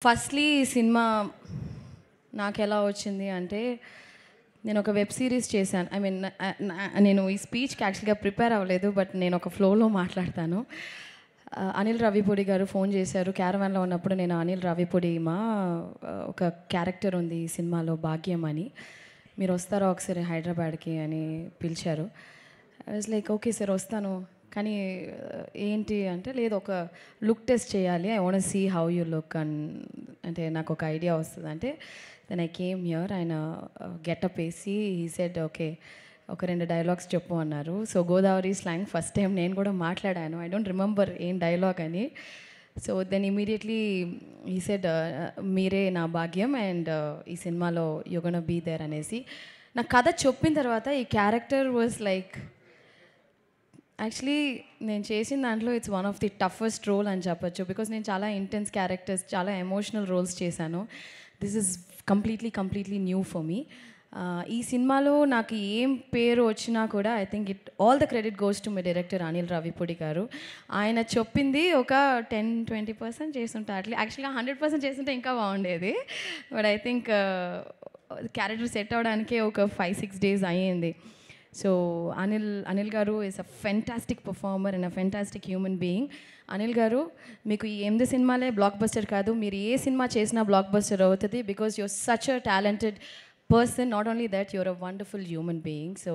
Firstly ఈ cinema నాకెలా వచ్చింది అంటే, నేను ఒక వెబ్ సీరీస్ చేశాను. ఐ మీన్ నేను ఈ స్పీచ్‌కి యాక్చువల్‌గా ప్రిపేర్ అవ్వలేదు. బట్ నేను ఒక ఫ్లోలో మాట్లాడతాను. అనిల్ రావిపూడి గారు ఫోన్ చేశారు. క్యారవాన్‌లో ఉన్నప్పుడు నేను అనిల్ రావిపూడి ఒక క్యారెక్టర్ ఉంది ఈ సినిమాలో భాగ్యం అని. మీరు వస్తారా ఒకసారి హైదరాబాద్‌కి అని పిలిచారు. I was like okay sir వస్తాను. కానీ ఏంటి అంటే లేదు ఒక లుక్ టెస్ట్ చేయాలి. I want see how you look అంటే నాకు ఒక ఐడియా వస్తుంది అంటే దెన్ ఐ కేమ్ హియర్. ఆయన గెటప్ వేసి హీ సెడ్ ఓకే ఒక 2 డైలాగ్స్ చెప్పు అన్నారు. So Godavari slang first time నేను కూడా మాట్లాడాను. ఐ డోంట్ రిమెంబర్ ఏం డైలాగ్ అని. So then immediately he said మీరే నా భాగ్యం అండ్ ఈ సినిమాలో యూ గోనా బీ దేర్ అనేసి నా కథ చెప్పిన తర్వాత ఈ క్యారెక్టర్ వాజ్ లైక్ యాక్చువల్లీ నేను చేసిన దాంట్లో it's one of the toughest role అని చెప్పొచ్చు. బికాస్ నేను చాలా ఇంటెన్స్ క్యారెక్టర్స్, చాలా ఎమోషనల్ రోల్స్ చేశాను. This is completely new for me. ఈ సినిమాలో నాకు ఏం పేరు వచ్చినా కూడా I think all the credit goes to my director Anil Ravipudi garu. ఆయన చెప్పింది ఒక 10-20% చేస్తుంటే యాక్చువల్గా 100% చేస్తుంటే ఇంకా బాగుండేది. But I think character set అవ్వడానికే ఒక 5-6 days అయ్యింది. So Anil garu is a fantastic performer and a fantastic human being. Anil garu మీకు ఈ 8 సినిమాలే బ్లాక్ బస్టర్ కాదు, మీరు ఏ సినిమా చేసినా బ్లాక్ బస్టర్ అవుతుంది. Because you're such a talented person. Not only that you're a wonderful human being. So